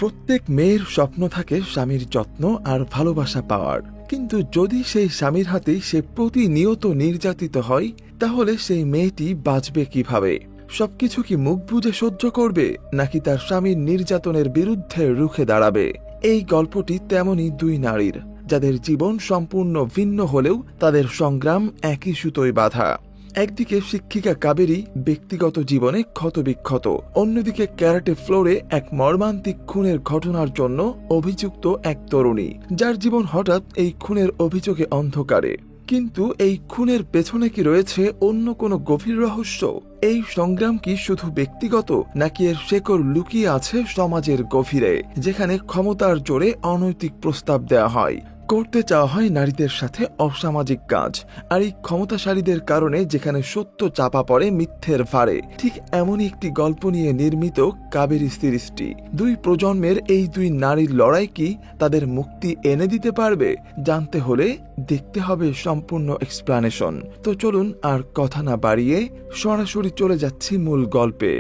প্রত্যেক মেয়ের স্বপ্ন থাকে স্বামীর যত্ন আর ভালোবাসা পাওয়ার, কিন্তু যদি সেই স্বামীর হাতে সে প্রতিনিয়ত নির্যাতিত হয় তাহলে সেই মেয়েটি বাঁচবে কিভাবে? সবকিছু কি মুখ বুজে সহ্য করবে, নাকি তার স্বামীর নির্যাতনের বিরুদ্ধে রুখে দাঁড়াবে? এই গল্পটি তেমনই দুই নারীর, যাদের জীবন সম্পূর্ণ ভিন্ন হলেও তাদের সংগ্রাম একই সুতোয় বাঁধা। একদিকে শিক্ষিকা কাবেরী ব্যক্তিগত জীবনে ক্ষতবিক্ষত, অন্যদিকে ক্যারাটে ফ্লোরে এক মর্মান্তিক খুনের ঘটনার জন্য অভিযুক্ত এক তরুণী, যার জীবন হঠাৎ এই খুনের অভিযোগে অন্ধকারে। কিন্তু এই খুনের পেছনে কি রয়েছে অন্য কোনো গভীর রহস্য? এই সংগ্রাম কি শুধু ব্যক্তিগত, নাকি এর শেকড় লুকিয়ে আছে সমাজের গভীরে, যেখানে ক্ষমতার জোরে অনৈতিক প্রস্তাব দেওয়া হয়, করতে চাওয়া হয় নারীদের সাথে অসামাজিক কাজ, আর এই ক্ষমতাশালীদের কারণে যেখানে সত্য চাপা পড়ে মিথ্যের ভারে? ঠিক এমনই একটি গল্প নিয়ে নির্মিত কাবেরী সিরিজটি। দুই প্রজন্মের এই দুই নারীর লড়াই কি তাদের মুক্তি এনে দিতে পারবে? জানতে হলে দেখতে হবে সম্পূর্ণ এক্সপ্লানেশন। তো চলুন আর কথা না বাড়িয়ে সরাসরি চলে যাচ্ছি মূল গল্পে।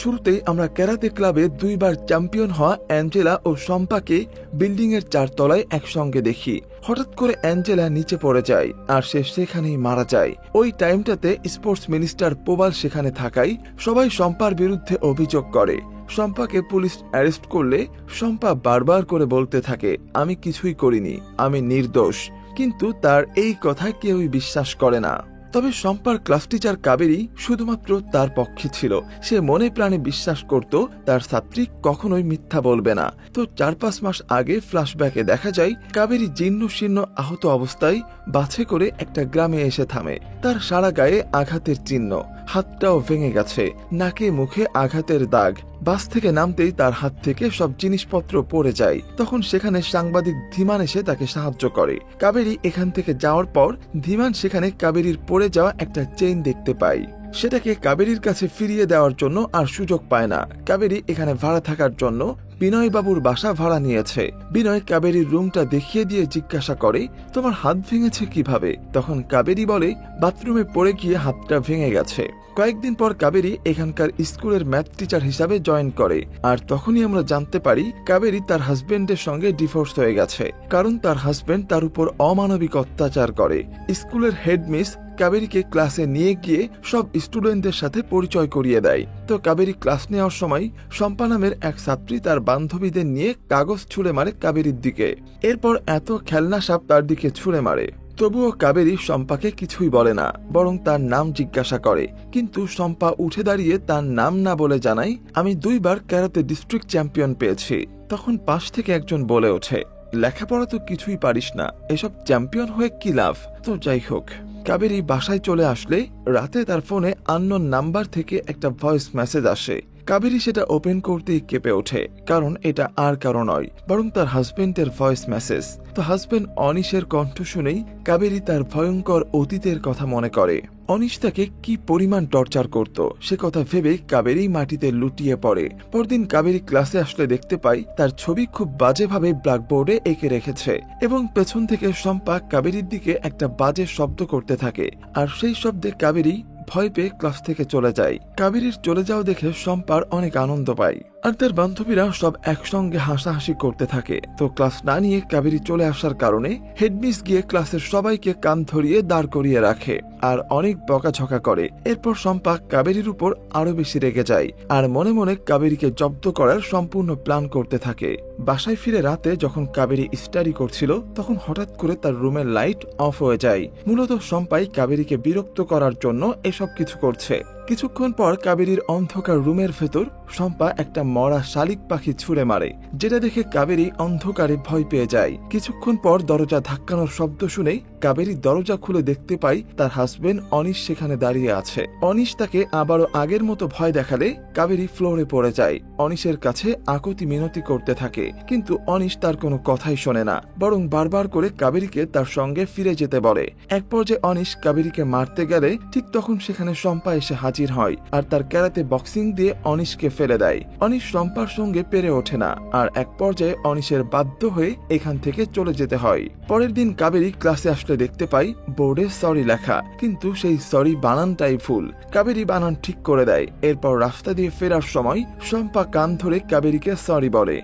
শুরুতেই আমরা ক্যারাতে ক্লাবে দুইবার চ্যাম্পিয়ন হওয়া অ্যাঞ্জেলা ও শম্পাকে বিল্ডিং এর 4 তলায় একসঙ্গে দেখি। হঠাৎ করে অ্যাঞ্জেলা নিচে পড়ে যায় আর সে সেখানেই মারা যায়। ওই টাইমটাতে স্পোর্টস মিনিস্টার পোবাল সেখানে থাকায় সবাই শম্পার বিরুদ্ধে অভিযোগ করে। শম্পাকে পুলিশ অ্যারেস্ট করলে শম্পা বারবার করে বলতে থাকে, আমি কিছুই করিনি, আমি নির্দোষ। কিন্তু তার এই কথা কেউই বিশ্বাস করে না। তবে শম্পার ক্লাস টিচার কাবেরী শুধুমাত্র তার পক্ষে ছিল। সে মনে প্রাণে বিশ্বাস করত তার ছাত্রী কখনোই মিথ্যা বলবে না। তো 4-5 মাস আগে ফ্ল্যাশব্যাকে দেখা যায় কাবেরী জীর্ণ শীর্ণ আহত অবস্থায় বাসে করে একটা গ্রামে এসে থামে। তার সারা গায়ে আঘাতের চিহ্ন, হাতটাও ভেঙে গেছে, নাকে মুখে আঘাতের দাগ। বাস থেকে নামতেই তার হাত থেকে সব জিনিসপত্র পড়ে যায়। তখন সেখানে সাংবাদিক ধীমান এসে তাকে সাহায্য করে। কাবেরী এখান থেকে যাওয়ার পর ধীমান সেখানে কাবেরীর পড়ে যাওয়া একটা চেইন দেখতে পায়। সেটাকে কাবেরীর কাছে ফিরিয়ে দেওয়ার জন্য আর সুযোগ পায় না। কাবেরী এখানে ভাড়া থাকার জন্য বিনয় বাবুর বাসা ভাড়া নিয়েছে। বিনয় কাবেরীর রুমটা দেখিয়ে দিয়ে জিজ্ঞাসা করে, তোমার হাত ভেঙেছে কিভাবে? তখন কাবেরী বলে, বাথরুমে পড়ে গিয়ে হাতটা ভেঙে গেছে। কয়েকদিন পর কাবেরী এখানকার স্কুলের ম্যাথ টিচার হিসাবে জয়েন করে। আর তখনই আমরা জানতে পারি কাবেরী তার হাজবেন্ডের সঙ্গে ডিভোর্স হয়ে গেছে, কারণ তার হাজবেন্ড তার উপর অমানবিক অত্যাচার করে। স্কুলের হেডমিস কাবেরীকে ক্লাসে নিয়ে গিয়ে সব স্টুডেন্টদের সাথে পরিচয় করিয়ে দেয়। তো কাবেরী ক্লাস নেওয়ার সময় শম্পা নামের এক ছাত্রী তার বান্ধবীদের নিয়ে কাগজ ছুঁড়ে মারে কাবেরীর দিকে। এরপর এত খেলনা সাপ তার দিকে ছুঁড়ে মারে। তবুও কাবেরী শম্পাকে কিছুই বলে না, বরং তার নাম জিজ্ঞাসা করে। কিন্তু শম্পা উঠে দাঁড়িয়ে তার নাম না বলে জানায়, আমি 2 বার ক্যারাতে ডিস্ট্রিক্ট চ্যাম্পিয়ন পেয়েছি। তখন পাশ থেকে একজন বলে ওঠে, লেখাপড়া তো কিছুই পারিস না, এসব চ্যাম্পিয়ন হয়ে কি লাভ? তো যাই হোক, কাবেরী বাসায় চলে আসলে রাতে তার ফোনে আননোন নাম্বার থেকে একটা ভয়েস মেসেজ আসে। কাবেরী সেটা ওপেন করতেই কেঁপে ওঠে, কারণ এটা আর কারো নয়, বরং তার হাজবেন্ডের ভয়েস মেসেজ। তো হাজবেন্ড অনিশের কণ্ঠ শুনেই কাবেরী তার ভয়ঙ্কর অতীতের কথা মনে করে। অনিশ তাকে কি পরিমাণ টর্চার করত সে কথা ভেবে কাবেরী মাটিতে লুটিয়ে পড়ে। পরদিন কাবেরী ক্লাসে আসলে দেখতে পাই তার ছবি খুব বাজেভাবে ব্ল্যাকবোর্ডে এঁকে রেখেছে, এবং পেছন থেকে শম্পা কাবেরীর দিকে একটা বাজে শব্দ করতে থাকে। আর সেই শব্দে কাবেরী ভয় পেয়ে ক্লাস থেকে চলে যায়। কাবেরীর চলে যাওয়া দেখে শম্পার অনেক আনন্দ পায়, আর তার বান্ধবীরা সব একসঙ্গে হাসাহাসি করতে থাকে। তো ক্লাস না নিয়ে কাবেরী চলে আসার কারণে হেডমিস গিয়ে ক্লাসের সবাইকে কান ধরিয়ে দাঁড় করিয়ে রাখে আর অনেক বকাঝকা করে। এরপর শম্পা কাবেরীর উপর আরো বেশি রেগে যায় আর মনে মনে কাবেরীকে জব্দ করার সম্পূর্ণ প্ল্যান করতে থাকে। বাসায় ফিরে রাতে যখন কাবেরী স্টাডি করছিল, তখন হঠাৎ করে তার রুমের লাইট অফ হয়ে যায়। মূলত শম্পাই কাবেরীকে বিরক্ত করার জন্য এসব কিছু করছে। কিছুক্ষণ পর কাবেরীর অন্ধকার রুমের ভেতর শম্পা একটা মরা শালিক পাখি ছুঁড়ে মারে, যেটা দেখে কাবেরী অন্ধকারে ভয় পেয়ে যায়। কিছুক্ষণ পর দরজা ধাক্কানোর শব্দ শুনেই কাবেরী দরজা খুলে দেখতে পাই তার হাজবেন্ড অনিশ সেখানে দাঁড়িয়ে আছে। অনিশ তাকে আবারও আগের মতো ভয় দেখালে কাবেরী ফ্লোরে পড়ে যায়। অনিশের কাছে আকুতি মিনতি করতে থাকে, কিন্তু অনিশ তার কোনো কথাই শোনে না, বরং বারবার করে কাবেরীকে তার সঙ্গে ফিরে যেতে বলে। এক পর্যায়ে অনিশ কাবেরীকে মারতে গেলে ঠিক তখন সেখানে শম্পা এসে হাজির হয় আর তার ক্যারাতে বক্সিং দিয়ে অনিশকে ফেলে দেয়। অনিশ শম্পার সঙ্গে পেরে ওঠে না, আর এক পর্যায়ে অনিশের বাধ্য হয়ে এখান থেকে চলে যেতে হয়। পরের দিন কাবেরী ক্লাসে আসলে দেখতে পাই বোর্ডে সরি লেখা, কিন্তু সেই সরি বানানটাই ভুল। কাবেরী বানান ঠিক করে দেয়। এরপর রাস্তা দিয়ে ফেরার সময় শম্পা কান ধরে কাবেরীকে সরি বলে।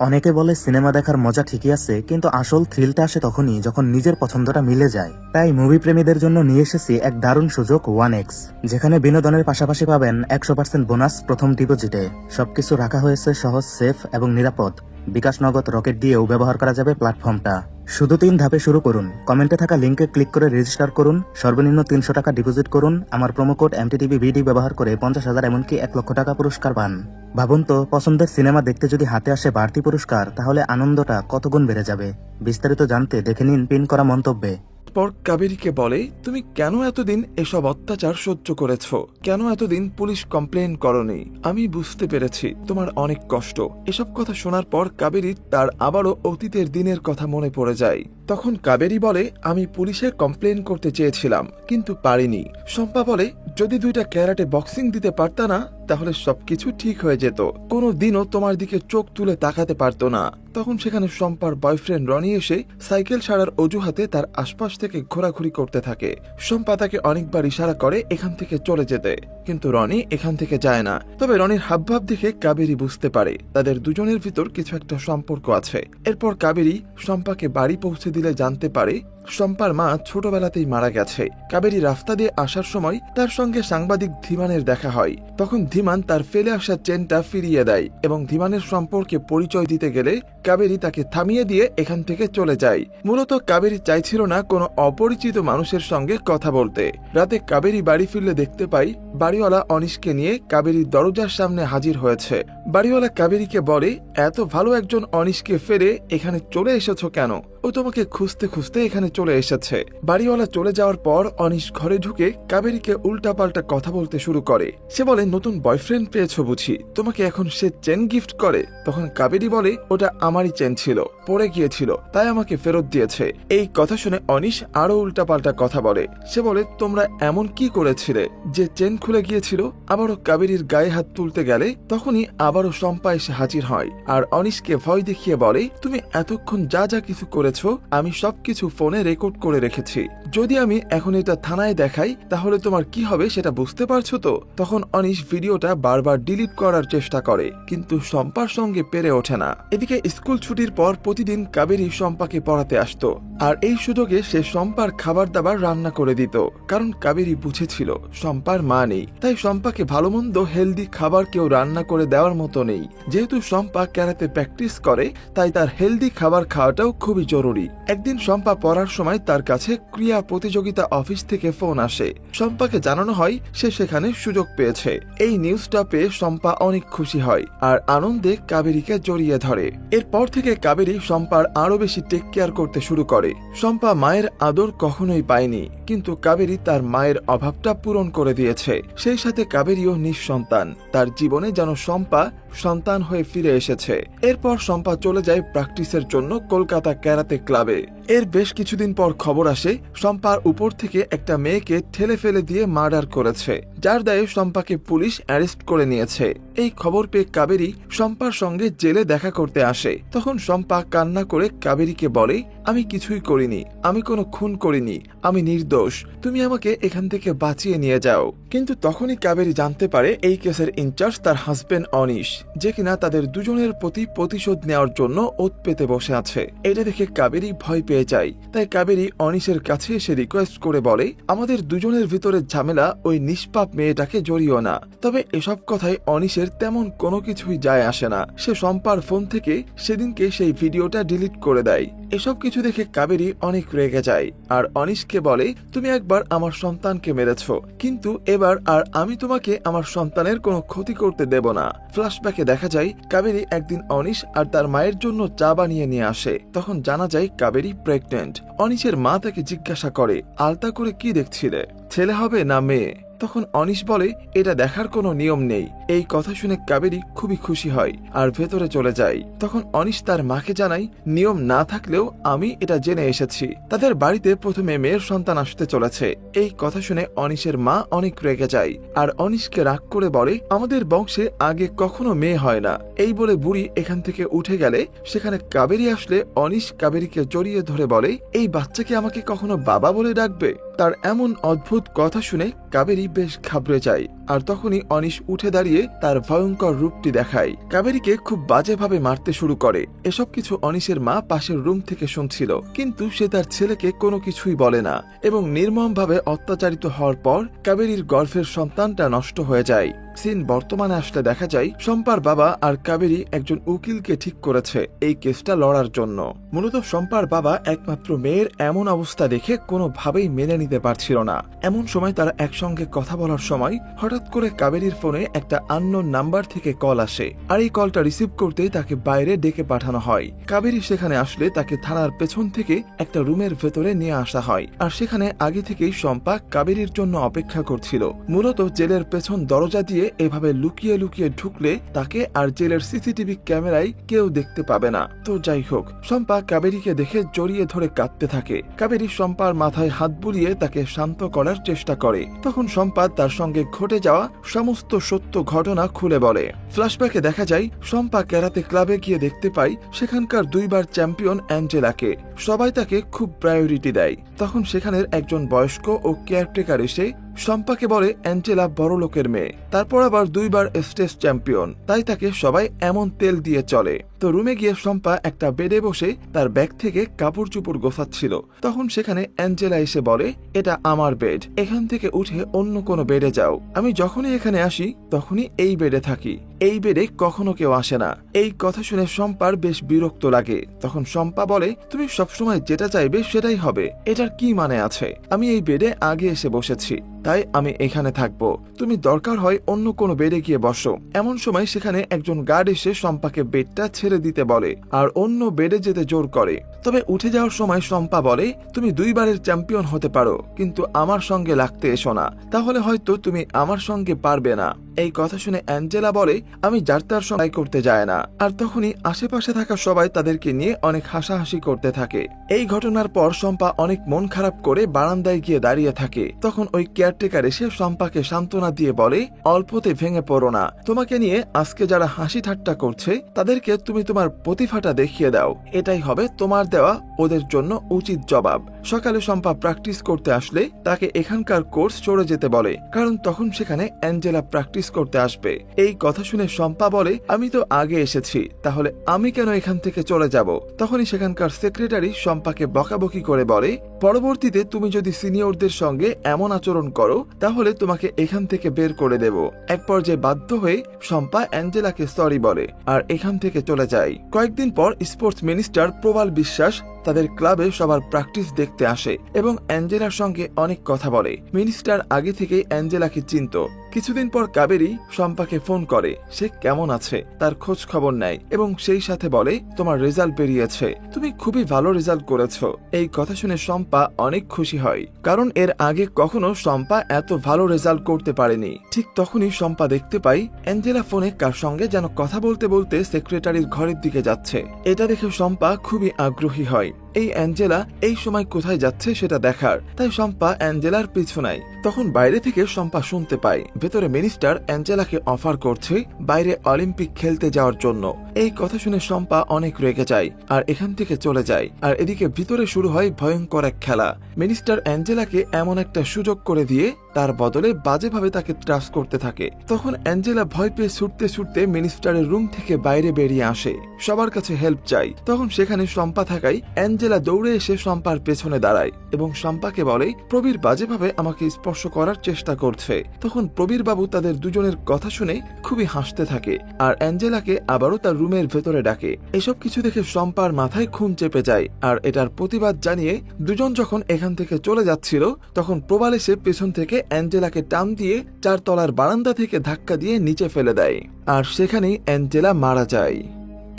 অনেকে বলে সিনেমা দেখার মজা ঠিকই আছে, কিন্তু আসল থ্রিলটা আসে তখনই যখন নিজের পছন্দটা মিলে যায়। তাই মুভি প্রেমীদের জন্য নিয়ে এসেছি এক দারুণ সুযোগ 1x, যেখানে বিনোদনের পাশাপাশি পাবেন 100% বোনাস প্রথম ডিপোজিটে। সবকিছু রাখা হয়েছে সহজ, সেফ এবং নিরাপদ। বিকাশ নগদ রকেট দিয়েও ব্যবহার করা যাবে প্ল্যাটফর্মটা। শুধু 3 ধাপে শুরু করুন। কমেন্টে থাকা লিঙ্কে ক্লিক করে রেজিস্টার করুন, সর্বনিম্ন 300 টাকা ডিপোজিট করুন। আমার প্রোমো কোড MTTVBD ব্যবহার করে 50,000 এমনকি 1 লক্ষ টাকা পুরস্কার পান। ভাবুন তো, পছন্দের সিনেমা দেখতে যদি হাতে আসে বাড়তি পুরস্কার, তাহলে আনন্দটা কত গুণ বেড়ে যাবে। বিস্তারিত জানতে দেখে নিন পিন করা মন্তব্যে। পর কাবেরীকে বলে, তুমি কেন এতদিন এসব অত্যাচার সহ্য করেছ, কেন এতদিন পুলিশ কমপ্লেন করনি? আমি বুঝতে পেরেছি তোমার অনেক কষ্ট। এসব কথা শোনার পর কাবেরী তার আবারও অতীতের দিনের কথা মনে পড়ে যায়। তখন কাবেরী বলে, আমি পুলিশে কমপ্লেন করতে চেয়েছিলাম কিন্তু পারিনি। শম্পা বলে, যদি 2টা ক্যারাটে বক্সিং দিতে পারতা না, তাহলে সবকিছু ঠিক হয়ে যেত। কোনো দিনও তোমার দিকে চোখ তুলে তাকাতে পারতো না। তখন সেখানে শম্পার বয়ফ্রেন্ড রনি এসে সাইকেল ছাড়ার অজুহাতে তার আশপাশ থেকে ঘোরাঘুরি করতে থাকে। শম্পা তাকে অনেকবার ইশারা করে এখান থেকে চলে যেতে, কিন্তু রনি এখান থেকে যায় না। তবে রনির হাবভাব দেখে কাবেরী বুঝতে পারে তাদের দুজনের ভিতর কিছু একটা সম্পর্ক আছে। এরপর কাবেরী শম্পাকে বাড়ি পৌঁছে দিলে জানতে পারে শম্পার মা ছোটবেলাতেই মারা গেছে। কাবেরী রাস্তা দিয়ে আসার সময় তার সঙ্গে সাংবাদিক ধীমানের দেখা হয়। তখন ধীমান তার ফেলে আসা চেনটা ফিরিয়ে দেয় এবং ধীমানের সম্পর্কে পরিচয় দিতে গেলে কাবেরী তাকে থামিয়ে দিয়ে এখান থেকে চলে যায়। মূলত কাবেরী চাইছিল না কোনো অপরিচিত মানুষের সঙ্গে কথা বলতে। রাতে কাবেরী বাড়ি ফিরলে দেখতে পাই বাড়িওয়ালা অনিশকে নিয়ে কাবেরীর দরজার সামনে হাজির হয়েছে। বাড়িওয়ালা কাবেরীকে বলে, এত ভালো একজন অনিশকে ফেরে এখানে চলে এসেছো কেন? ও তোমাকে খুঁজতে খুঁজতে এখানে চলে এসেছে। বাড়িওয়ালা চলে যাওয়ার পর অনিশ ঘরে ঢুকে কাবেরীকে উল্টাপাল্টা কথা বলতে শুরু করে। সে বলে, নতুন বয়ফ্রেন্ড পেয়েছো বুঝি, তোমাকে এখন সে চেন গিফট করে? তখন কাবেরী বলে, ওটা আমারই চেন ছিল, পড়ে গিয়েছিল, তাই আমাকে ফেরত দিয়েছে। এই কথা শুনে অনিশ আরো উল্টাপাল্টা কথা বলে। সে বলে, তোমরা এমন কি করেছিলে যে চেন খুলে গিয়েছিল? আবারও কাবেরীর গায়ে হাত তুলতে গেলে তখনই আবারও শম্পা এসে হাজির হয় আর অনিশকে ভয় দেখিয়ে বলে, তুমি এতক্ষণ যা যা কিছু করেছো আমি সবকিছু ফোনে রেকর্ড করে রেখেছি। যদি আমি এখন এটা থানায় দেখাই তাহলে তোমার কি হবে সেটা বুঝতে পারছো তো? তখন অনিশ ভিডিওটা বারবার ডিলিট করার চেষ্টা করে, কিন্তু শম্পার সঙ্গে পেরে ওঠে না। এদিকে স্কুল ছুটির পর প্রতিদিন কাবেরী শম্পাকে পড়াতে আসতো, আর এই সুযোগে সে শম্পার খাবার দাবার রান্না করে দিত। কারণ কাবেরী বুঝেছিল শম্পার মা নেই, তাই শম্পাকে ভালো মন্দ হেলদি খাবার কেউ রান্না করে দেওয়ার মতো নেই। যেহেতু শম্পা ক্যারাতে প্র্যাকটিস করে, তাই তার হেলদি খাবার খাওয়াটাও খুবই জরুরি। একদিন শম্পা পড়ার সময় তার কাছে ক্রীড়া প্রতিযোগিতা অফিস থেকে ফোন আসে। শম্পাকে জানানো হয় সে সেখানে সুযোগ পেয়েছে। এই নিউজটা পেয়ে শম্পা অনেক খুশি হয় আর আনন্দে কাবেরীকে জড়িয়ে ধরে। এরপর থেকে কাবেরী শম্পার আরো বেশি টেক কেয়ার করতে শুরু করে। শম্পা মায়ের আদর কখনোই পায়নি, কিন্তু কাবেরী তার মায়ের অভাবটা পূরণ করে দিয়েছে। সেই সাথে কাবেরীও নিঃসন্তান। তার জীবনে যেন শম্পা সন্তান হয়ে ফিরে এসেছে। এরপর শম্পা চলে যায় প্র্যাকটিসের জন্য কলকাতা ক্যারাতে ক্লাবে। এর বেশ কিছুদিন পর খবর আসে শম্পার উপর থেকে একটা মেয়েকে ঠেলে ফেলে দিয়ে মার্ডার করেছে, যার দায়ে শম্পাকে পুলিশ অ্যারেস্ট করে নিয়েছে। এই খবর পেয়ে কাবেরী শম্পার সঙ্গে জেলে দেখা করতে আসে। তখন শম্পা কান্না করে কাবেরীকে বলে, আমি কিছুই করিনি, আমি কোনো খুন করিনি, আমি নির্দোষ, তুমি আমাকে এখান থেকে বাঁচিয়ে নিয়ে যাও। কিন্তু তখনই কাবেরী জানতে পারে এই কেসের ইনচার্জ তার হাজবেন্ড অনিশ, যে কিনা তাদের দুজনের প্রতি প্রতিশোধ নেওয়ার জন্য ওত পেতে বসে আছে। এটা দেখে কাবেরী ভয় পেয়ে যায়। তাই কাবেরী অনিশের কাছে এসে রিকোয়েস্ট করে বলে, আমাদের দুজনের ভিতরে ঝামেলা, ওই নিষ্পাপ মেয়েটাকে জড়িও না। তবে এসব কথায় অনিশের তেমন কোনো কিছুই যায় আসে না। সে শম্পার ফোন থেকে সেদিনকে সেই ভিডিওটা ডিলিট করে দেয়। এসব কিছু দেখে কাবেরী অনেক রেগে যায় আর অনিশকে বলে, তুমি একবার আমার সন্তানকে মেরেছ, কিন্তু এবার আর আমি তোমাকে আমার সন্তানের কোনো ক্ষতি করতে দেব না। ফ্ল্যাশব্যাকে দেখা যায় কাবেরী একদিন অনিশ আর তার মায়ের জন্য চা বানিয়ে নিয়ে আসে। তখন জানা যায় কাবেরী প্রেগন্যান্ট। অনিশের মা তাকে জিজ্ঞাসা করে, আলতা করে কি দেখছিলে, ছেলে হবে না মেয়ে? তখন অনিশ বলে, এটা দেখার কোনো নিয়ম নেই। এই কথা শুনে কাবেরী খুবই খুশি হয় আর ভেতরে চলে যায়। তখন অনিশ তার মাকে জানায়, নিয়ম না থাকলেও আমি এটা জেনে এসেছি, তাদের বাড়িতে প্রথমে মেয়ের সন্তান আসতে চলেছে। এই কথা শুনে অনিশের মা অনেক রেগে যায় আর অনিশকে রাগ করে বলে, আমাদের বংশে আগে কখনো মেয়ে হয় না। এই বলে বুড়ি এখান থেকে উঠে গেলে সেখানে কাবেরী আসলে অনিশ কাবেরীকে জড়িয়ে ধরে বলে, এই বাচ্চাকে আমাকে কখনো বাবা বলে ডাকবে? তার এমন অদ্ভুত কথা শুনে কাবেরী বেশ ঘাবড়ে যায়। আর তখনই অনিশ উঠে দাঁড়িয়ে তার ভয়ঙ্কর রূপটি দেখায়। কাবেরীকে খুব বাজেভাবে মারতে শুরু করে। এসব কিছু অনিশের মা পাশের রুম থেকে শুনছিল, কিন্তু সে তার ছেলেকে কোনো কিছুই বলে না এবং নির্মমভাবে অত্যাচারিত হওয়ার পর কাবেরীর গর্ভের সন্তানটা নষ্ট হয়ে যায়। সিন বর্তমানে আসলে দেখা যায় শম্পার বাবা আর কাবেরী একজন উকিলকে ঠিক করেছে এই কেসটা লড়ার জন্য। মূলত শম্পার বাবা একমাত্র মেয়ের এমন অবস্থা দেখে কোনোভাবেই মেনে নিতে পারছিল না। এমন সময় তারা একসঙ্গে কথা বলার সময় হঠাৎ করে কাবেরীর ফোনে একটা আননোন নাম্বার থেকে কল আসে, আর এই কলটা রিসিভ করতেই তাকে বাইরে ডেকে পাঠানো হয়। কাবেরী সেখানে আসলে তাকে থানার পেছন থেকে একটা রুমের ভেতরে নিয়ে আসা হয়, আর সেখানে আগে থেকেই শম্পা কাবেরীর জন্য অপেক্ষা করছিল। মূলত জেলের পেছন দরজা দিয়ে এভাবে লুকিয়ে লুকিয়ে ঢুকলে তাকে আর জেলের সিসিটিভি ক্যামেরায় কেউ দেখতে পাবে না। তো যাই হোক, শম্পা কাবেরীকে দেখে জড়িয়ে ধরে কাঁদতে থাকে। কাবেরী শম্পার মাথায় হাত বুলিয়ে তাকে শান্ত করার চেষ্টা করে। তখন শম্পা তার সঙ্গে ঘটে যাওয়া সমস্ত সত্য ঘটনা খুলে বলে। ফ্ল্যাশব্যাকে দেখা যায় শম্পা ক্যারাতে ক্লাবে গিয়ে দেখতে পায় সেখানকার 2 বার চ্যাম্পিয়ন অ্যাঞ্জেলাকে। সবাই তাকে খুব প্রায়োরিটি দেয়। তখন সেখানের একজন বয়স্ক ও কেয়ারটেকার এসে শম্পাকে বলে অ্যাঞ্জেলা বড় লোকের মেয়ে, তারপর আবার 2 বার স্টেজ চ্যাম্পিয়ন, তাই তাকে সবাই এমন তেল দিয়ে চলে। তো রুমে গিয়ে শম্পা একটা বেডে বসে তার ব্যাগ থেকে কাপড় চোপড় গোছাচ্ছিল। তখন সেখানে অ্যাঞ্জেলা এসে বলে, এটা আমার বেড, এখান থেকে উঠে অন্য কোনো বেডে যাও। আমি যখনই এখানে আসি তখনই এই বেডে থাকি, এই বেডে কখনো কেউ আসে না। এই কথা শুনে শম্পার বেশ বিরক্ত লাগে। তখন শম্পা বলে, তুমি সবসময় যেটা চাইবে সেটাই হবে, এটার কি মানে আছে? আমি এই বেডে আগে এসে বসেছি, তাই আমি এখানে থাকবো। তুমি দরকার হয় অন্য কোনো বেডে গিয়ে বসো। এমন সময় সেখানে একজন গার্ড এসে শম্পাকে বেডটা ছেড়ে দিতে বলে আর অন্য বেডে যেতে জোর করে। তবে উঠে যাওয়ার সময় শম্পা বলে, তুমি 2 বারের চ্যাম্পিয়ন হতে পারো, কিন্তু আমার সঙ্গে লাগতে এসো না, তাহলে হয়তো তুমি আমার সঙ্গে পারবে না। এই কথা শুনে অ্যাঞ্জেলা বলে, আমি যার তার সঙ্গে করতে যায় না। আর তখনই আশেপাশে থাকা সবাই তাদেরকে নিয়ে অনেক হাসাহাসি করতে থাকে। এই ঘটনার পর শম্পা অনেক মন খারাপ করে বারান্দায় গিয়ে দাঁড়িয়ে থাকে। তখন ওই কেয়ারটেকার এসে শম্পাকে সান্ত্বনা দিয়ে বলে, অল্পতে ভেঙে পড়ো না, তোমাকে নিয়ে আজকে যারা হাসি ঠাট্টা করছে তাদেরকে তুমি তোমার প্রতিভাটা দেখিয়ে দাও, এটাই হবে তোমার দেওয়া ওদের জন্য উচিত জবাব। সকালে শম্পা প্র্যাকটিস করতে আসলে তাকে এখানকার কোর্স চড়ে যেতে বলে, কারণ তখন সেখানে অ্যাঞ্জেলা প্র্যাকটিস করতে আসবে। এই কথা শুনে শম্পা বলে, আমি তো আগে এসেছি, তাহলে আমি কেন এখান থেকে চলে যাব? তখনই সেখানকার সেক্রেটারি শম্পাকে বকাবকি করে বলে, পরবর্তীতে তুমি যদি সিনিয়রদের সঙ্গে এমন আচরণ করো তাহলে তোমাকে এখান থেকে বের করে দেব। এক পর্যায়ে বাধ্য হয়ে শম্পা অ্যাঞ্জেলাকে সরি বলে আর এখান থেকে চলে যায়। কয়েকদিন পর স্পোর্টস মিনিস্টার প্রবাল বিশ্বাস তাদের ক্লাবে সবার প্র্যাকটিস দেখতে আসে এবং অ্যাঞ্জেলার সঙ্গে অনেক কথা বলে। মিনিস্টার আগে থেকেই অ্যাঞ্জেলাকে চিনত। কিছুদিন পর কাবেরী শম্পাকে ফোন করে, সে কেমন আছে তার খোঁজ খবর নেয় এবং সেই সাথে বলে, তোমার রেজাল্ট বেরিয়েছে, তুমি খুবই ভালো রেজাল্ট করেছো। এই কথা শুনে শম্পা অনেক খুশি হয়, কারণ এর আগে কখনো শম্পা এত ভালো রেজাল্ট করতে পারেনি। ঠিক তখনই শম্পা দেখতে পাই অ্যাঞ্জেলা ফোনে কার সঙ্গে যেন কথা বলতে বলতে সেক্রেটারির ঘরের দিকে যাচ্ছে। এটা দেখে শম্পা খুবই আগ্রহী হয় এই অ্যাঞ্জেলা এই সময় কোথায় যাচ্ছে সেটা দেখার, তাই শম্পা অ্যাঞ্জেলার পিছু নেয়। তখন বাইরে থেকে শম্পা শুনতে পায় ভেতরে মিনিস্টার অ্যাঞ্জেলাকে অফার করছে বাইরে অলিম্পিক খেলতে যাওয়ার জন্য। এই কথা শুনে শম্পা অনেক রেগে যায় আর এখান থেকে চলে যায়। আর এদিকে ভিতরে শুরু হয় ভয়ঙ্কর এক খেলা। মিনিস্টার অ্যাঞ্জেলাকে এমন একটা সুযোগ করে দিয়ে তার বদলে বাজেভাবে তাকে ট্রাস্ট করতে থাকে। তখন অ্যাঞ্জেলা ভয় পেয়ে ছুটতে ছুটতে মিনিস্টারের রুম থেকে বাইরে বেরিয়ে আসে, সবার কাছে হেল্প চাই। তখন সেখানে শম্পা থাকায় অ্যাঞ্জেলা দৌড়ে এসে শম্পার পেছনে দাঁড়ায় এবং শম্পাকে বলে, প্রবীর বাজেভাবে আমাকে স্পর্শ করার চেষ্টা করছে। তখন প্রবীর বাবু তাদের দুজনের কথা শুনে খুবই হাসতে থাকে আর অ্যাঞ্জেলাকে আবারও তার রুমের ভেতরে ডাকে। এসব কিছু দেখে শম্পার মাথায় খুন চেপে যায় আর এটার প্রতিবাদ জানিয়ে দুজন যখন এখান থেকে চলে যাচ্ছিল তখন প্রবাল এসে পেছন থেকে অ্যাঞ্জেলাকে টান দিয়ে 4 তলার বারান্দা থেকে ধাক্কা দিয়ে নিচে ফেলে দেয় আর সেখানেই অ্যাঞ্জেলা মারা যায়।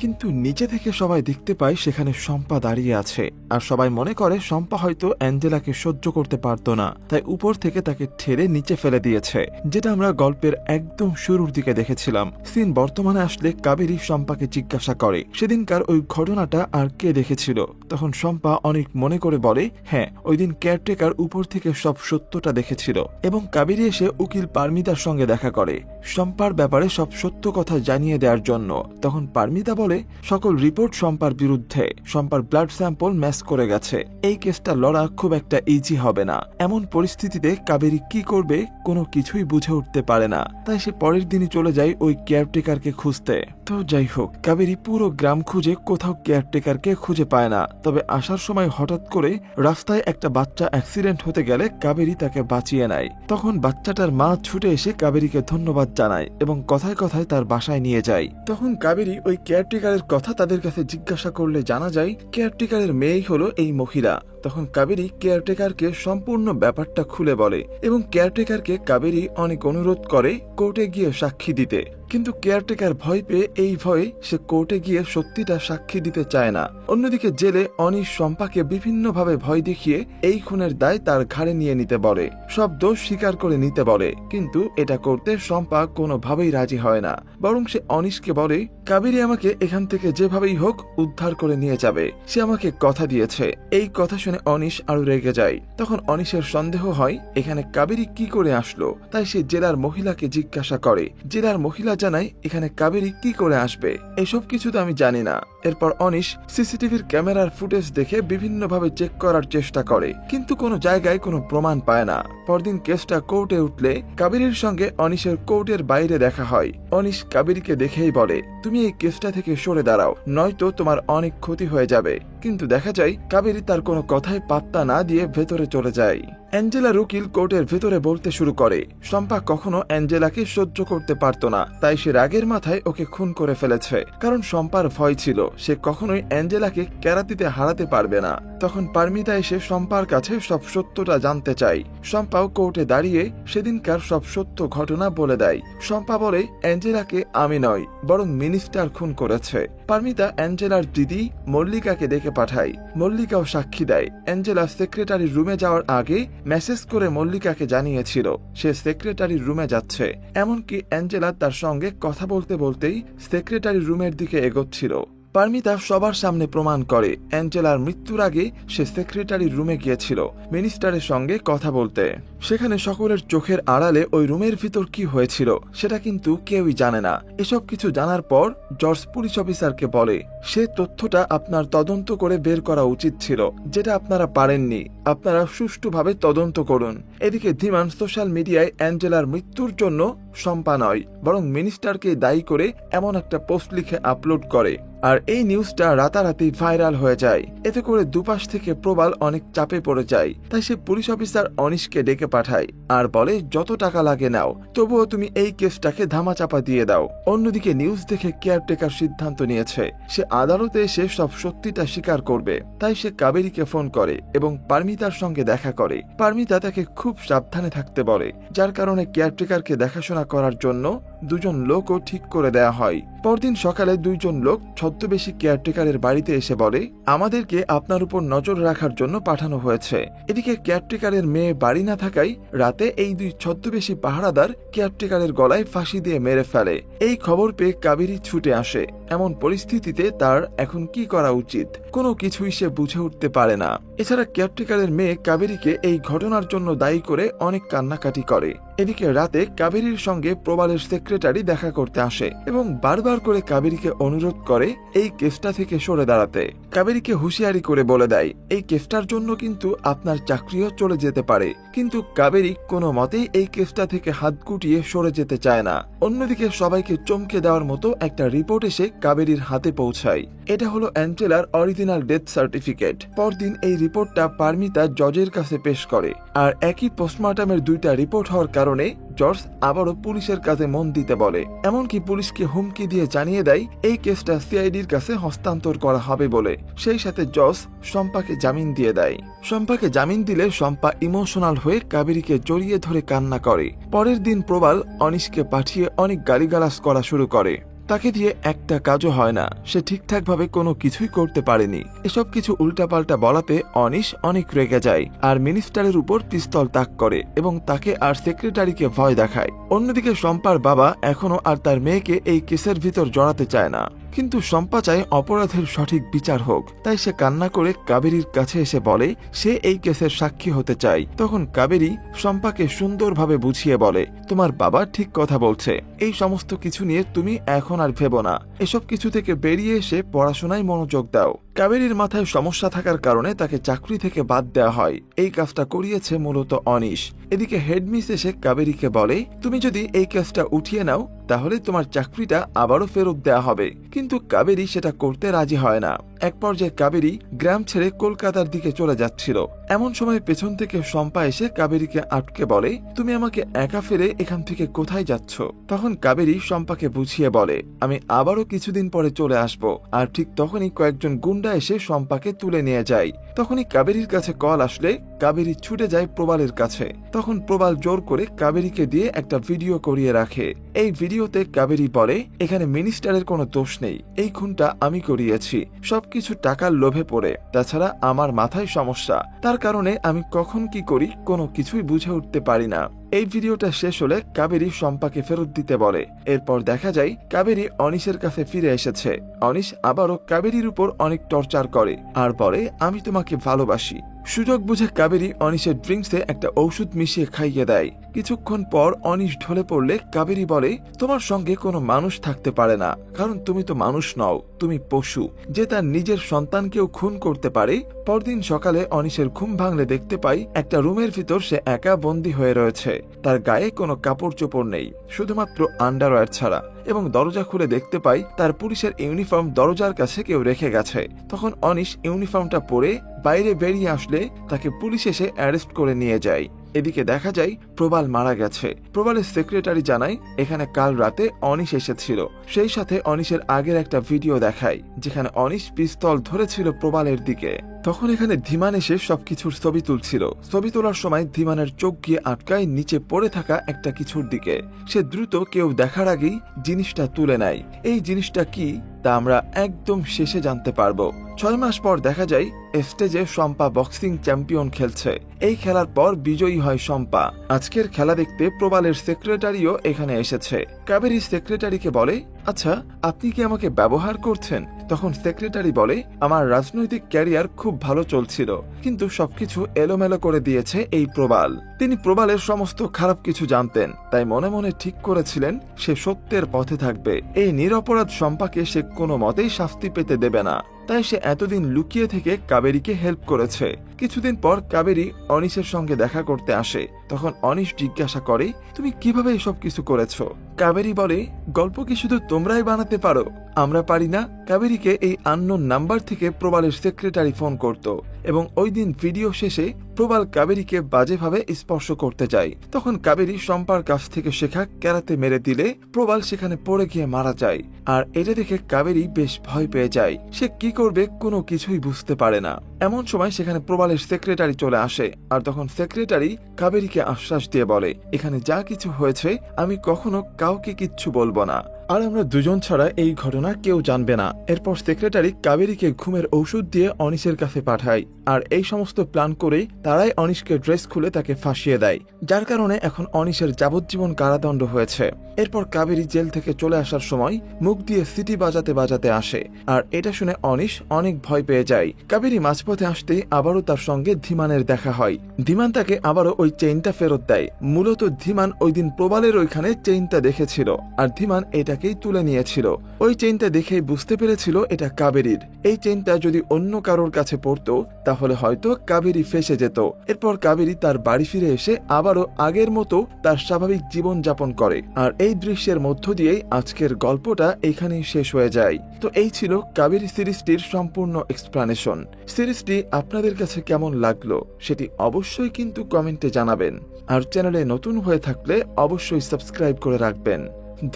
কিন্তু নিচে থেকে সবাই দেখতে পায় সেখানে শম্পা দাঁড়িয়ে আছে আর সবাই মনে করে শম্পা হয়তো অ্যাঞ্জেলাকে সহ্য করতে পারতো না, তাই উপর থেকে তাকে ঠেলে নিচে ফেলে দিয়েছে, যেটা আমরা গল্পের একদম শুরুর দিকে দেখেছিলাম। সিন বর্তমানে আসলে কাবেরী শম্পাকে জিজ্ঞাসা করে সেদিনকার ওই ঘটনাটা আর কে দেখেছিল। তখন শম্পা অনেক মনে করে বলে, হ্যাঁ, ওই দিন কেয়ারটেকার উপর থেকে সব সত্যটা দেখেছিল এবং কাবেরী এসে উকিল পারমিতার সঙ্গে দেখা করে শম্পার ব্যাপারে সব সত্য কথা জানিয়ে দেওয়ার জন্য। তখন পারমিতা বলে, তাহলে সকল রিপোর্ট শম্পার বিরুদ্ধে। শম্পার ব্লাড স্যাম্পল ম্যাচ করে গেছে। এই কেসটা লড়া খুব একটা ইজি হবে না। এমন পরিস্থিতিতে কাবেরী কি করবে কোনো কিছুই বুঝে উঠতে পারে না। তাই সে পরের দিনই চলে যায় ওই কেয়ারটেকারকে খুঁজতে। তো যাই হোক, কাবেরী পুরো গ্রাম খুঁজে কোথাও কেয়ারটেকারকে খুঁজে পায় না। তবে আসার সময় হঠাৎ করে রাস্তায় একটা বাচ্চা অ্যাক্সিডেন্ট হতে গেলে কাবেরী তাকে বাঁচিয়ে নেয়। তখন বাচ্চাটার মা ছুটে এসে কাবেরীকে ধন্যবাদ জানায় এবং কথায় কথায় তার বাসায় নিয়ে যায়। তখন কাবেরী ওই কেয়ারটেকারের কথা তাদের কাছে জিজ্ঞাসা করলে জানা যায় কেয়ারটেকারের মেয়েই হলো এই মহিলা। তখন কাবেরী কেয়ারটেকারকে সম্পূর্ণ ব্যাপারটা খুলে বলে এবং কেয়ারটেকারকে কাবেরী অনেক অনুরোধ করে কোর্টে গিয়ে সাক্ষী দিতে। কিন্তু কেয়ারটেকার ভয় পেয়ে এই ভয়ে সে কোর্টে গিয়ে সত্যিটা সাক্ষী দিতে চায় না। অন্যদিকে জেলে অনিশ শম্পাকে বিভিন্নভাবে ভয় দেখিয়ে এই খুনের দায় তার ঘাড়ে নিয়ে নিতে বলে, সব দোষ স্বীকার করে নিতে বলে। কিন্তু এটা করতে শম্পা কোনোভাবেই রাজি হয় না, বরং সে অনিশকে বলে কাবেরী আমাকে এখান থেকে যেভাবেই হোক উদ্ধার করে নিয়ে যাবে, সে আমাকে কথা দিয়েছে। এই কথা শুনে অনিশ আরো রেগে যায়। তখন অনিশের সন্দেহ হয় এখানে কাবেরী কি করে আসলো। তাই সে জেলার মহিলাকে জিজ্ঞাসা করে। জেলার মহিলা জানায় এখানে কাবেরী কি করে আসবে, এসব কিছু তো আমি জানি না। এরপর অনিশ সিসিটিভির ক্যামেরার ফুটেজ দেখে বিভিন্নভাবে চেক করার চেষ্টা করে, কিন্তু কোনো জায়গায় কোনো প্রমাণ পায় না। পরদিন কেসটা কোর্টে উঠলে কাবেরীর সঙ্গে অনিশের কোর্টের বাইরে দেখা হয়। অনিশ কাবেরীকে দেখেই বলে তুমি এই কেসটা থেকে সরে দাঁড়াও, নয়তো তোমার অনেক ক্ষতি হয়ে যাবে। কিন্তু দেখা যায় কাবেরী তার কোনো কথায় পাত্তা না দিয়ে ভেতরে চলে যায়। অ্যাঞ্জেলার উকিল কোর্টের ভেতরে বলতে শুরু করে শম্পা কখনো অ্যাঞ্জেলাকে সহ্য করতে পারত না, তাই সে রাগের মাথায় ওকে খুন করে ফেলেছে। কারণ শম্পার ভয় ছিল সে কখনোই অ্যাঞ্জেলাকে ক্যারাতিতে হারাতে পারবে না। তখন পারমিতা এসে শম্পার কাছে সব সত্যটা জানতে চায়। শম্পাও কোর্টে দাঁড়িয়ে সেদিনকার সব সত্য ঘটনা বলে দেয়। শম্পা বলে অ্যাঞ্জেলাকে আমি নয় বরং মিনিস্টার খুন করেছে। পারমিতা অ্যাঞ্জেলার দিদি মল্লিকাকে ডেকে পাঠায়। মল্লিকাও সাক্ষী দেয়। অ্যাঞ্জেলা সেক্রেটারির রুমে যাওয়ার আগে মেসেজ করে মল্লিকাকে জানিয়েছিল সে সেক্রেটারির রুমে যাচ্ছে। এমনকি অ্যাঞ্জেলা তার সঙ্গে কথা বলতে বলতেই সেক্রেটারির রুমের দিকে এগোচ্ছিল। পারমিতা সবার সামনে প্রমাণ করে অ্যাঞ্জেলার মৃত্যুর আগে সে সেক্রেটারির রুমে গিয়েছিল মিনিস্টারের সঙ্গে কথা বলতে। সেখানে সকলের চোখের আড়ালে ওই রুমের ভিতর কি হয়েছিল সেটা কিন্তু কেউই জানে না। এসব কিছু জানার পর জর্জ পুলিশ অফিসারকে বলে সে তথ্যটা আপনার তদন্ত করে বের করা উচিত ছিল, যেটা আপনারা পারেননি। আপনারা সুষ্ঠুভাবে তদন্ত করুন। এদিকে ধীমান সোশ্যাল মিডিয়ায় অ্যাঞ্জেলার মৃত্যুর জন্য শম্পা নয় বরং মিনিস্টারকে দায়ী করে এমন একটা পোস্ট লিখে আপলোড করে। আর এই নিউজটা রাতারাতি ভাইরাল হয়ে যায়। এতে করে দুপাশ থেকে প্রবাল অনেক চাপে পড়ে যায়। তাই সে পুলিশ অফিসার অনিশকে ডেকে পাঠায় আর বলে যত টাকা লাগে নাও, তবুও তুমি এই কেসটাকে ধামাচাপা দিয়ে দাও। অন্যদিকে নিউজ দেখে কেয়ারটেকার সিদ্ধান্ত নিয়েছে সে আদালতে এসে সব সত্যিটা স্বীকার করবে। তাই সে কাবেরীকে ফোন করে এবং পারমিতার সঙ্গে দেখা করে। পারমিতা তাকে খুব সাবধানে থাকতে বলে, যার কারণে কেয়ারটেকারকে দেখাশোনা করার জন্য দুজন লোকও ঠিক করে দেয়া হয়। পরদিন সকালে দুইজন লোক ছদ্মবেশী কেয়ারটেকারের বাড়িতে এসে বলে আমাদেরকে আপনার উপর নজর রাখার জন্য পাঠানো হয়েছে। এদিকে কেয়ারটেকারের মেয়ে বাড়ি না থাকায় রাতে এই দুই ছদ্মবেশী পাহারাদার কেয়ারটেকারের গলায় ফাঁসি দিয়ে মেরে ফেলে। এই খবর পেয়ে কাবেরী ছুটে আসে। এমন পরিস্থিতিতে তার এখন কি করা উচিত কোনো কিছুই সে বুঝে উঠতে পারে না। এছাড়া কেয়ারটেকারের মেয়ে কাবেরীকে এই ঘটনার জন্য দায়ী করে অনেক কান্নাকাটি করে। এদিকে রাতে কাবেরীর সঙ্গে প্রবালের সেক্রেটারি দেখা করতে আসে এবং বারবার করে কাবেরীকে অনুরোধ করে এই কেসটা থেকে সরে দাঁড়াতে। কাবেরীকে হুঁশিয়ারি করে বলে দেয় এই কেসটার জন্য কিন্তু আপনার চাকরিও চলে যেতে পারে। কিন্তু কাবেরী কোনো মতেই এই কেসটা থেকে হাত গুটিয়ে সরে যেতে চায় না। অন্যদিকে সবাইকে চমকে দেওয়ার মতো একটা রিপোর্ট এসে কাবেরীর হাতে পৌঁছায়। এটা হলো অ্যাঞ্জেলার অরিজিনাল ডেথ সার্টিফিকেট। পরদিন এই রিপোর্টটা পারমিতা জজের কাছে পেশ করে। আর একই পোস্টমর্টমের দুইটা রিপোর্ট হওয়ার কারণে জর্জ আবারও পুলিশের কাছে মন দিতে বলে। এমনকি পুলিশকে হুমকি দিয়ে জানিয়ে দেয় এই কেসটা সিআইডির কাছে হস্তান্তর করা হবে বলে। সেই সাথে জজ শম্পাকে জামিন দিয়ে দেয়। শম্পাকে জামিন দিলে শম্পা ইমোশনাল হয়ে কাবেরীকে জড়িয়ে ধরে কান্না করে। পরের দিন প্রবাল অনিশকে পাঠিয়ে অনেক গালিগালাজ করা শুরু করে। তাকে দিয়ে একটা কাজও হয় না, সে ঠিকঠাকভাবে কোনো কিছুই করতে পারেনি। এসব কিছু উল্টাপাল্টা বলাতে অনিশ অনেক রেগে যায় আর মিনিস্টারের উপর পিস্তল তাক করে এবং তাকে আর সেক্রেটারিকে ভয় দেখায়। অন্যদিকে শম্পার বাবা এখনো আর তার মেয়েকে এই কেসের ভিতর জড়াতে চায় না। কিন্তু শম্পা চায় অপরাধের সঠিক বিচার হোক, তাই সে কান্না করে কাবেরীর কাছে এসে বলে সে এই কেসের সাক্ষী হতে চায়। তখন কাবেরী শম্পাকে সুন্দরভাবে বুঝিয়ে বলে, তোমার বাবা ঠিক কথা বলছে, এই সমস্ত কিছু নিয়ে তুমি এখন আর ভেবো না, এসব কিছু থেকে বেরিয়ে এসে পড়াশোনায় মনোযোগ দাও। কাবেরীর মাথায় সমস্যা থাকার কারণে তাকে চাকরি থেকে বাদ দেওয়া হয়। এই কাজটা করিয়েছে মূলত অনিশ। এদিকে হেডমিস এসে কাবেরীকে বলে, তুমি যদি এই কেসটা উঠিয়ে নাও তাহলে তোমার চাকরিটা আবারও ফেরত দেওয়া হবে। কিন্তু কাবেরী সেটা করতে রাজি হয় না। এক পর্যায়ে কাবেরী গ্রাম ছেড়ে কলকাতার দিকে চলে যাচ্ছিল। এমন সময় পেছন থেকে শম্পা এসে কাবেরীকে আটকে বলে, তুমি আমাকে একা ফেলে এখান থেকে কোথায় যাচ্ছ? তখন কাবেরী শম্পাকে বুঝিয়ে বলে, আমি আবারও কিছুদিন পরে চলে আসব। আর ঠিক তখনই কয়েকজন গুন্ডা এসে শম্পাকে তুলে নিয়ে যায়। তখনই কাবেরীর কাছে কল আসলে কাবেরী ছুটে যায় প্রবালের কাছে। তখন প্রবাল জোর করে কাবেরীকে দিয়ে একটা ভিডিও করিয়ে রাখে। এই ভিডিওতে কাবেরী বলে, এখানে মিনিস্টারের কোনো দোষ নেই, এই খুনটা আমি করিয়েছি, সবকিছু টাকার লোভে পড়ে। তাছাড়া আমার মাথায় সমস্যা, তার কারণে আমি কখন কি করি কোনো কিছুই বুঝে উঠতে পারি না। এই ভিডিওটা শেষ হলে কাবেরী শম্পাকে ফেরত দিতে বলে। এরপর দেখা যায় কাবেরী অনিশের কাছে ফিরে এসেছে। অনিশ আবারও কাবেরীর উপর অনেক টর্চার করে আর বলে, আমি তোমাকে ভালোবাসি। সুযোগ বুঝে কাবেরী অনিশের ড্রিঙ্কসে একটা ঔষধ মিশিয়ে খাইয়ে দেয়। কিছুক্ষণ পর অনিশ ঢলে পড়লে কাবেরী বলে, তোমার সঙ্গে কোনো মানুষ থাকতে পারে না, কারণ তুমি তো মানুষ নও, তুমি পশু যে তার নিজের সন্তানকেও খুন করতে পারে। পরদিন সকালে অনিশের ঘুম ভাঙলে দেখতে পাই একটা রুমের ভিতর সে একা বন্দী হয়ে রয়েছে। তার গায়ে কোনো কাপড় চোপড় নেই, শুধুমাত্র আন্ডারওয়্যার ছাড়া। এবং দরজা খুলে দেখতে পাই তার পুলিশের ইউনিফর্ম দরজার কাছে কেউ রেখে গেছে। তখন অনিশ ইউনিফর্মটা পরে বাইরে বেরিয়ে আসলে তাকে পুলিশ এসে অ্যারেস্ট করে নিয়ে যায়। এদিকে দেখা যায় প্রবাল মারা গেছে। প্রবালের সেক্রেটারি জানায়, এখানে কাল রাতে অনিশ এসেছিল। সেই সাথে অনিশের আগের একটা ভিডিও দেখায় যেখানে অনিশ পিস্তল ধরেছিল প্রবালের দিকে। তখন এখানে ধীমান এসে সবকিছুর ছবি তুলছিল। ছবি তোলার সময় ধীমানের চোখ গিয়ে আটকায় নিচে পড়ে থাকা একটা কিছুর দিকে। সে দ্রুত কেউ দেখার আগেই জিনিসটা তুলে নেয়। এই জিনিসটা কি তা আমরা একদম শেষে জানতে পারবো। 6 মাস পর দেখা যায় স্টেজে শম্পা বক্সিং চ্যাম্পিয়ন খেলছে। এই খেলার পর বিজয়ী হয় শম্পা। আজকের খেলা দেখতে প্রবালের সেক্রেটারিও এখানে এসেছে। কাবেরী সেক্রেটারিকে বলে, আচ্ছা আপনি কি আমাকে ব্যবহার করছেন? তখন সেক্রেটারি বলে, আমার রাজনৈতিক ক্যারিয়ার খুব ভালো চলছিল, কিন্তু সবকিছু এলোমেলো করে দিয়েছে এই প্রবাল। তিনি প্রবালের সমস্ত খারাপ কিছু জানতেন, তাই মনে মনে ঠিক করেছিলেন সে সত্যের পথে থাকবে। এই নিরপরাধ শম্পাকে সে কোনো মতেই শাস্তি পেতে দেবে না। তাই সে এতদিন লুকিয়ে থেকে কাবেরীকে হেল্প করেছে। কিছুদিন পর কাবেরী অনিশের সঙ্গে দেখা করতে আসে। তখন অনিশ জিজ্ঞাসা করে, তুমি কিভাবে এসব কিছু করেছো? কাবেরী বলে, গল্প কি শুধু তোমরাই বানাতে পারো, আমরা পারি না? কাবেরীকে এই আননোন নাম্বার থেকে প্রবালের সেক্রেটারি ফোন করত এবং ওই দিন ভিডিও শেষে প্রবাল কাবেরীকে বাজেভাবে স্পর্শ করতে যায়। তখন কাবেরী শম্পার কাছ থেকে শেখা ক্যারাতে মেরে দিলে প্রবাল সেখানে পড়ে গিয়ে মারা যায়। আর এটা দেখে কাবেরী বেশ ভয় পেয়ে যায়। সে কি করবে কোনো কিছুই বুঝতে পারে না। এমন সময় সেখানে প্রবালের সেক্রেটারি চলে আসে। আর তখন সেক্রেটারি কাবেরীকে আশ্বাস দিয়ে বলে, এখানে যা কিছু হয়েছে আমি কখনো কাউকে কিচ্ছু বলবো না, আর আমরা দুজন ছাড়া এই ঘটনা কেউ জানবে না। এরপর সেক্রেটারি কাবেরীকে ঘুমের ঔষধ দিয়ে অনিশের কাছে পাঠায়। আর এই সমস্ত প্ল্যান করে তারাই অনিশকে ড্রেস খুলে তাকে ফাঁসিয়ে দেয়, যার কারণে এখন অনিশের যাবজ্জীবন কারাদণ্ড হয়েছে। এরপর কাবেরী জেল থেকে চলে আসার সময় মুখ দিয়ে সিটি বাজাতে বাজাতে আসে। আর এটা শুনে অনিশ অনেক ভয় পেয়ে যায়। কাবেরী মাঝপথে আসতেই আবারও তার সঙ্গে ধীমানের দেখা হয়। ধীমান তাকে আবারও ওই চেইনটা ফেরত দেয়। মূলত ধীমান ওই দিন প্রবালের ওইখানে চেইনটা দেখেছিল, আর ধীমান এটাকেই তুলে নিয়েছিল। ওই চেইনটা দেখেই বুঝতে পেরেছিল এটা কাবেরীর। এই চেইনটা যদি অন্য কারোর কাছে পড়তো তাহলে হয়তো কাবেরী ফেসে যেত। এরপর কাবেরী তার বাড়ি ফিরে এসে আবারও আগের মতো তার স্বাভাবিক জীবন যাপন করে। আর এই দৃশ্যের মধ্য দিয়েই আজকের গল্পটা এখানেই শেষ হয়ে যায়। তো এই ছিল কাবেরী সিরিজটির সম্পূর্ণ এক্সপ্লানেশন। সিরিজটি আপনাদের কাছে কেমন লাগলো সেটি অবশ্যই কিন্তু কমেন্টে জানাবেন। আর চ্যানেলে নতুন হয়ে থাকলে অবশ্যই সাবস্ক্রাইব করে রাখবেন।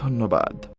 ধন্যবাদ।